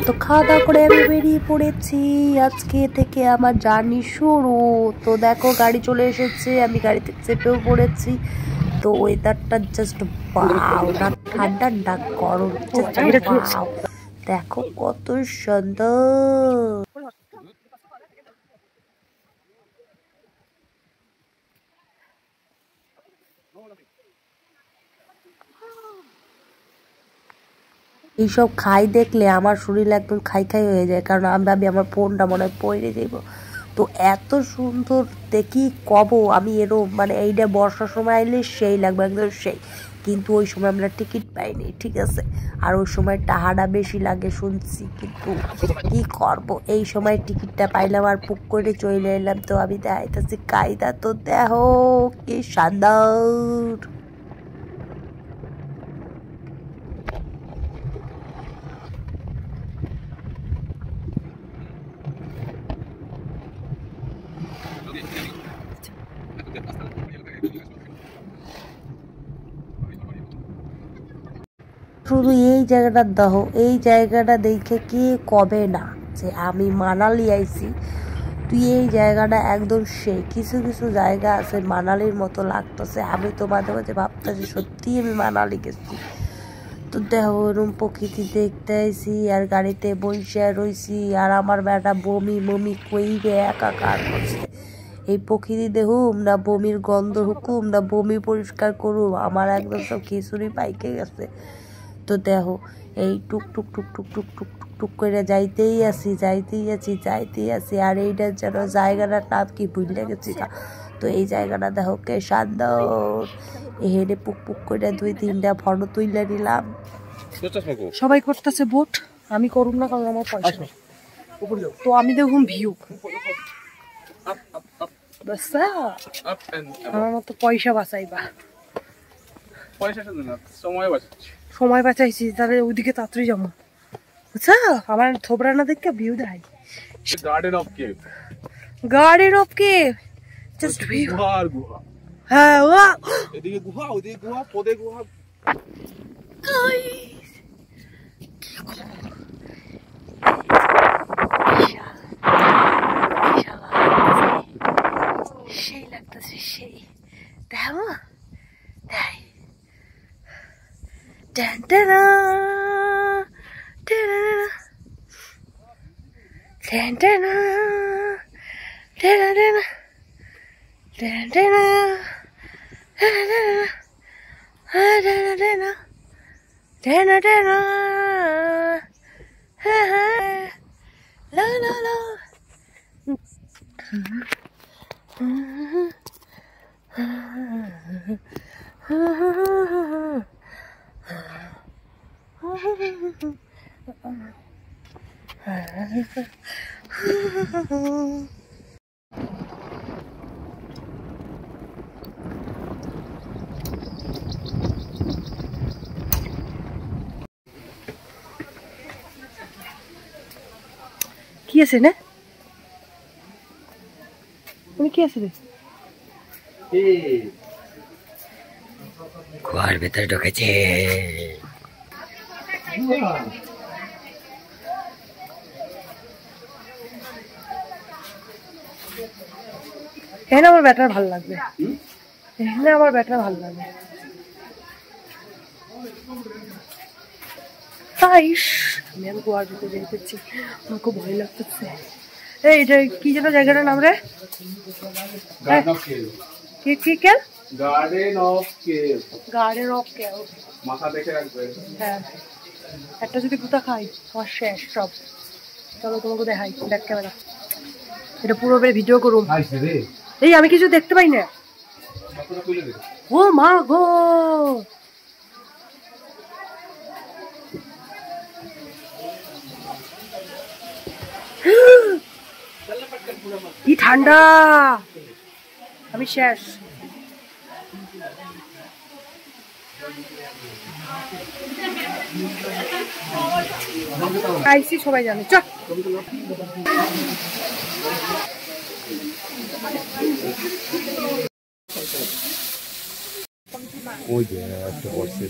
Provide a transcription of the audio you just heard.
তো খাওয়া দাওয়া করে আমি বেরিয়ে পড়েছি। আজকে থেকে আমার জার্নি শুরু। তো দেখো গাড়ি চলে এসেছে, আমি গাড়িতে চেপেও পড়েছি। তো ওয়েদারটা জাস্ট ওয়াও, না ঠান্ডা না গরম, ওয়াও। দেখো কত সুন্দর। এইসব খাই দেখলে আমার শরীর একদম খাই খাই হয়ে যায়, কারণ আমি আমার ফোনটা মনে হয় পড়ে যাইব। তো এত সুন্দর দেখি কব আমি এরম, মানে এইটা বর্ষার সময় আইলে সেই লাগবে একদম সেই। কিন্তু ওই সময় আমরা টিকিট পাইনি, ঠিক আছে। আর ওই সময় টাহাটা বেশি লাগে শুনছি, কিন্তু কি করব, এই সময় টিকিটটা পাইলাম আর পুক করে চলে এলাম। তো আমি দেখাইতেছি কায়দা, তো দেখো কি সুন্দর। শুধু এই জায়গাটা দেখো, এই জায়গাটা দেখে কে কবে না যে আমি মানালি আইছি। তুই এই জায়গাটা একদম সেই, কিছু কিছু জায়গা আছে মানালির মতো লাগতেছে। আমি তো মাঝে মাঝে ভাবতেছি সত্যি আমি মানালি গেছি। তো দেখো ওরকম প্রকৃতি দেখতে আইছি আর গাড়িতে বসে রইছি, আর আমার বেটা বমি মমি কইরে একাকার করছে। এই প্রকৃতি দেখুম না বমির গন্ধ হুকুম না বমি পরিষ্কার করুম, আমার একদম সব খিচুড়ি পাইকে গেছে। তো দেখো এই টুক টুক টুক টুক টুক টুক টুক টুক করে যাইতেই আছি। আর এইটার যেন জায়গাটার নাম কি ভুলে গেছি। তো এই জায়গাটা দেখো কে সুন্দর। এখানে পুক পুক করে 2-3টা ফটো তুলে নিলাম। সবাই করতেছে ভোট, আমি করুম না কারণ আমার পয়সা নেই। তো আমি দেখুন ভিউ, আমার মতো পয়সা বাঁচাইবা। সময় বাঁচাইছি, তাহলে ওইদিকে তাড়াতাড়ি যাবো, বুঝছো? আমার থোবরা না দেখে ভিউ দেখাই। Garden of cave, just view. হ্যাঁ এদিকে গুহা, ওইদিকে গুহা, পদে গুহা। সেই লাগতেছে সেই, দেখো তাই। কি আছে না, তুমি কি আছে রে? কুয়ার ভেতরে ঢুকেছে। এখানে আমার ব্যাটার ভালো লাগবে, এখানে আমার ব্যাটার ভালো লাগবে। আমি গোয়ার ভিতরে যেতেছি, আমার খুব ভয় লাগতেছে। এইটা কি যেন জায়গাটার নাম রে? Garden of cave. মাথা দেখে রাখবে। হ্যাঁ, একটা যদি গুতা খাই আমার শেষ সব। চলো তোমাকে দেখাই ব্যাক ক্যামেরা, এটা পুরো ভিডিও করুন। এই আমি কিছু দেখতে পাই না। ও মা গো, কি ঠান্ডা, আমি শেষ। আইসি সবাই জানে, চল। ওই যে একটা বসে